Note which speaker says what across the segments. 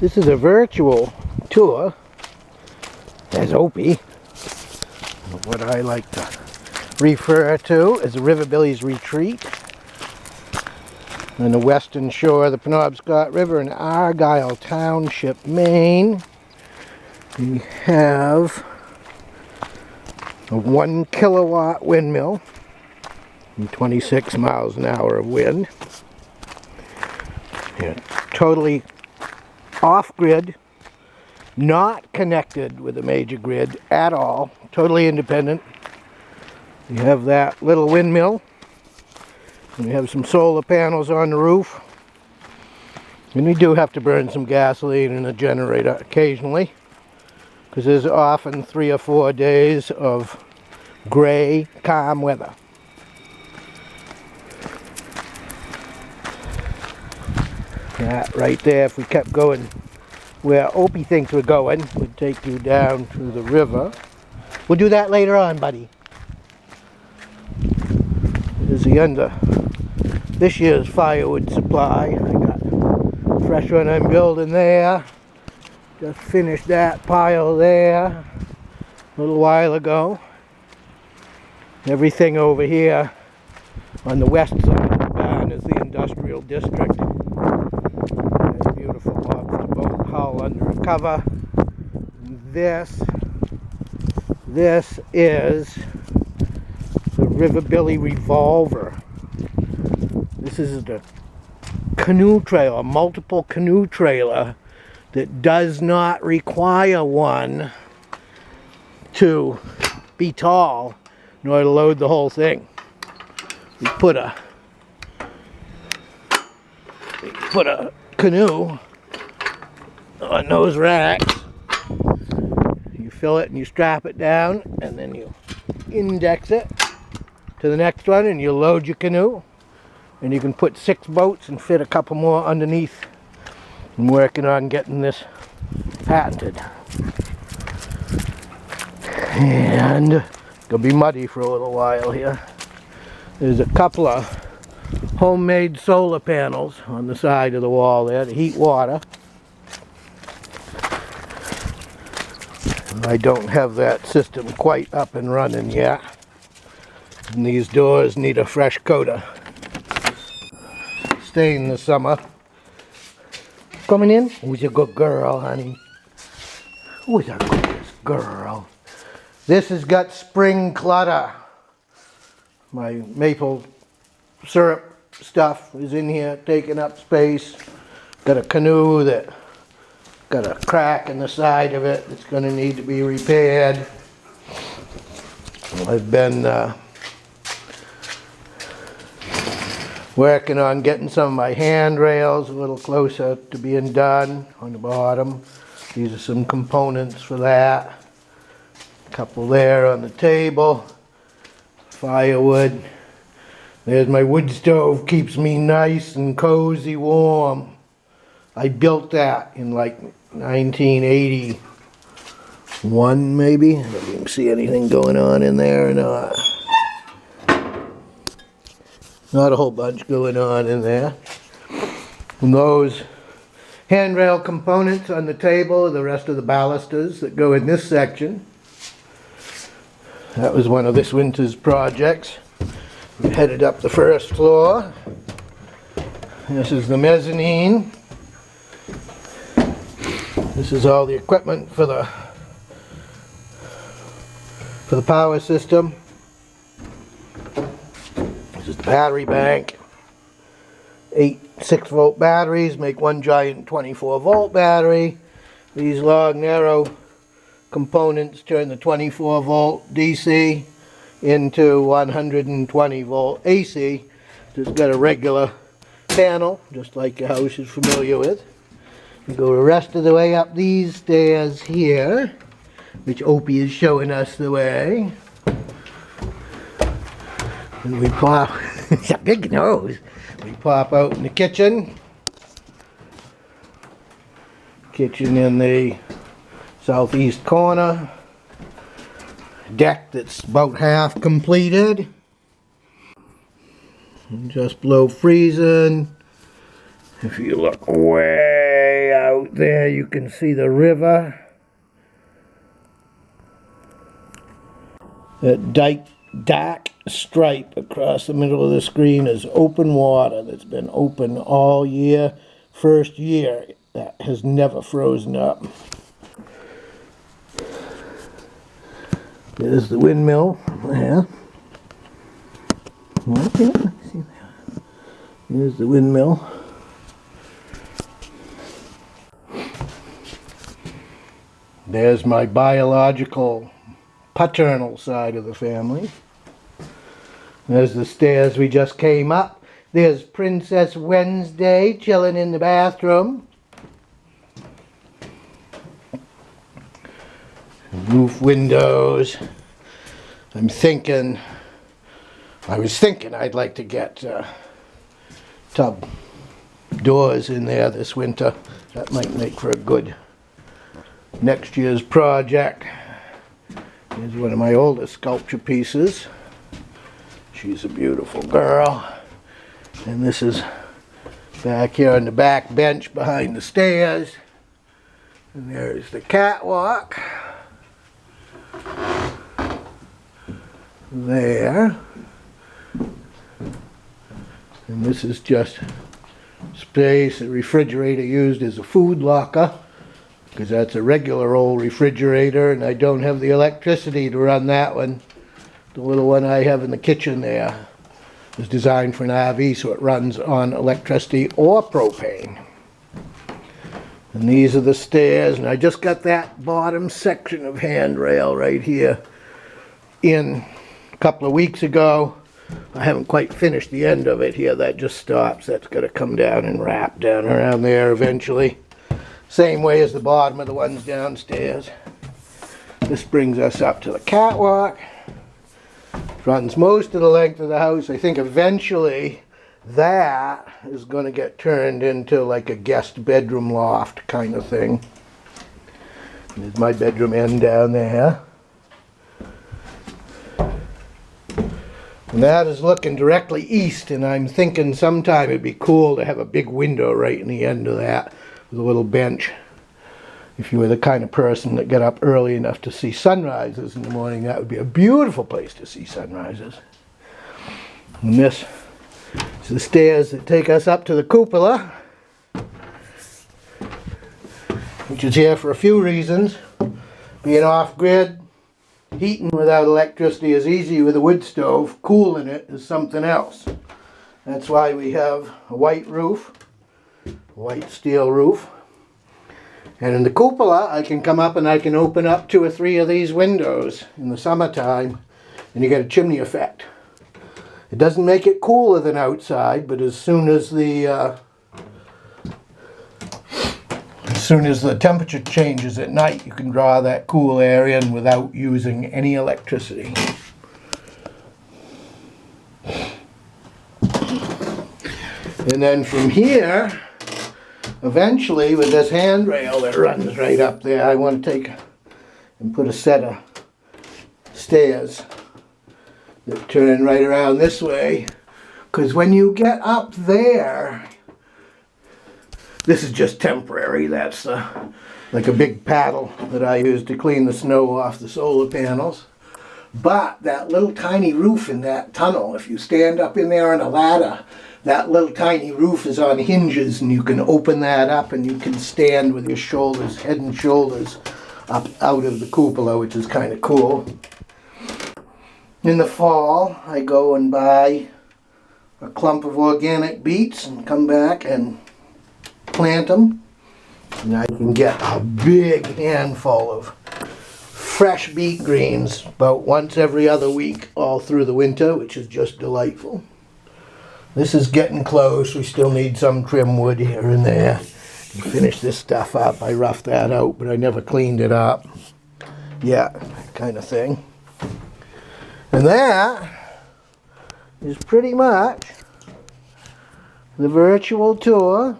Speaker 1: This is a virtual tour, as Opie, what I like to refer to as the Riverbilly'S Retreat on the western shore of the Penobscot River in Argyle Township, Maine. We have a 1 kilowatt windmill and 26 miles an hour of wind. Yeah, totally off-grid, not connected with a major grid at all, totally independent. We have that little windmill, and we have some solar panels on the roof, and we do have to burn some gasoline in a generator occasionally, because there's often 3 or 4 days of gray, calm weather. That right there, if we kept going where Opie thinks we're going, would take you down to the river. We'll do that later on, buddy. This is the end of this year's firewood supply. I got a fresh one I'm building there. Just finished that pile there a little while ago. Everything over here on the west side of the barn is the industrial district. Beautiful lobster boat hull under a cover. This is the Riverbilly Revolver. This is the canoe trailer, multiple canoe trailer that does not require one to be tall in order to load the whole thing. We put a canoe on those racks. You fill it and you strap it down, and then you index it to the next one, and you load your canoe, and you can put 6 boats and fit a couple more underneath. I'm working on getting this patented, and it's gonna be muddy for a little while here. There's a couple of homemade solar panels on the side of the wall there to heat water. I don't have that system quite up and running yet. And these doors need a fresh coat of stain this summer. Coming in? Who's a good girl, honey? Who's a good girl? This has got spring clutter. My maple syrup stuff is in here taking up space. Got a canoe that got a crack in the side of it that's going to need to be repaired. I've been working on getting some of my handrails a little closer to being done on the bottom. These are some components for that. A couple there on the table. Firewood. There's my wood stove, keeps me nice and cozy warm. I built that in like 1981 maybe. I don't know if you can see anything going on in there or not. Not a whole bunch going on in there. And those handrail components on the table are the rest of the balusters that go in this section. That was one of this winter's projects. We headed up the first floor. This is the mezzanine. This is all the equipment for the power system. This is the battery bank. 8 6-volt batteries make one giant 24-volt battery. These long, narrow components turn the 24-volt DC into 120-volt AC. It's got a regular panel, just like your house is familiar with. We go the rest of the way up these stairs here, which Opie is showing us the way. And we pop, it's a big nose. We pop out in the kitchen. Kitchen in the southeast corner. Deck that's about half completed. And just below freezing. If you look way out Out there you can see the river. That dark stripe across the middle of the screen is open water that's been open all year. First year that has never frozen up. There's the windmill there. Here's the windmill. There's my biological paternal side of the family. There's the stairs we just came up. There's Princess Wednesday chilling in the bathroom. Roof windows. I was thinking I'd like to get tub doors in there this winter. That might make for a good next year's project. Here's one of my oldest sculpture pieces. She's a beautiful girl. And this is back here on the back bench behind the stairs. And there's the catwalk. There. And this is just space the refrigerator used as a food locker, because that's a regular old refrigerator and I don't have the electricity to run that one. The little one I have in the kitchen there is designed for an RV, so it runs on electricity or propane. And these are the stairs, and I just got that bottom section of handrail right here in a couple of weeks ago. I haven't quite finished the end of it here. That just stops. That's going to come down and wrap down around there eventually. Same way as the bottom of the ones downstairs. This brings us up to the catwalk. Runs most of the length of the house. I think eventually that is going to get turned into like a guest bedroom loft kind of thing. There's my bedroom end down there. And that is looking directly east, and I'm thinking sometime it'd be cool to have a big window right in the end of that with a little bench. If you were the kind of person that got up early enough to see sunrises in the morning, that would be a beautiful place to see sunrises. And this is the stairs that take us up to the cupola, which is here for a few reasons. Being off-grid, heating without electricity is easy with a wood stove. Cooling it is something else. That's why we have a white roof, a white steel roof. And in the cupola, I can come up and I can open up 2 or 3 of these windows in the summertime, and you get a chimney effect. It doesn't make it cooler than outside, but as soon as the temperature changes at night, you can draw that cool air in without using any electricity. And then from here, eventually with this handrail that runs right up there, I want to take and put a set of stairs that turn right around this way, because when you get up there, this is just temporary. That's like a big paddle that I use to clean the snow off the solar panels. But that little tiny roof in that tunnel, if you stand up in there on a ladder, that little tiny roof is on hinges, and you can open that up and you can stand with your shoulders, head and shoulders, up out of the cupola, which is kind of cool. In the fall, I go and buy a clump of organic beets and come back and plant them. And I can get a big handful of fresh beet greens about once every other week all through the winter, which is just delightful. This is getting close. We still need some trim wood here and there to finish this stuff up. I roughed that out, but I never cleaned it up. Yeah, kind of thing. And that is pretty much the virtual tour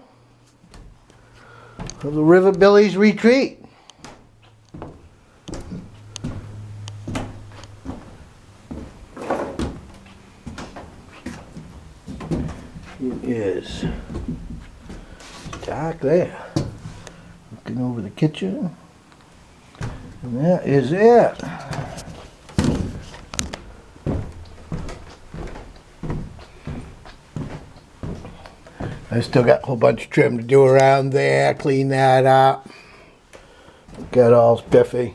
Speaker 1: of the Riverbilly's Retreat. It is dark there. Looking over the kitchen. And that is it. I still got a whole bunch of trim to do around there. Clean that up. Get all spiffy.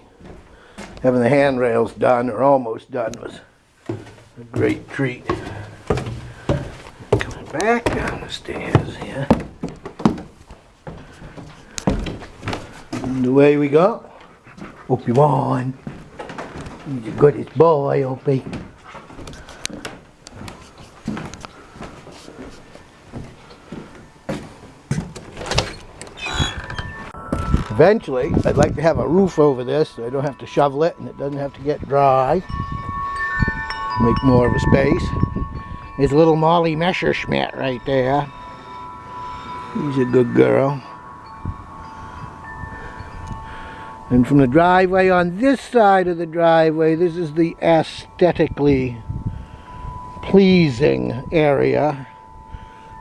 Speaker 1: Having the handrails done, or almost done, was a great treat. Coming back down the stairs here. And away we go. Opie on. He's the goodest boy, Opie. Eventually, I'd like to have a roof over this so I don't have to shovel it and it doesn't have to get dry. Make more of a space. There's little Molly Messerschmidt right there. She's a good girl. And from the driveway on this side of the driveway, this is the aesthetically pleasing area.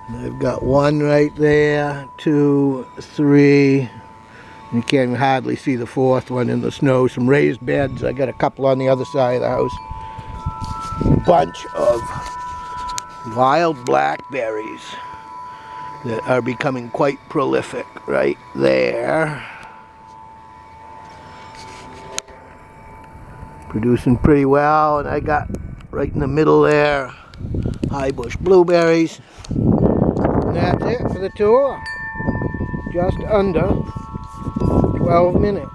Speaker 1: And I've got one right there, 2, 3. You can't hardly see the fourth one in the snow. Some raised beds. I got a couple on the other side of the house. A bunch of wild blackberries that are becoming quite prolific right there. Producing pretty well. And I got right in the middle there high bush blueberries. And that's it for the tour. Just under 12 minutes.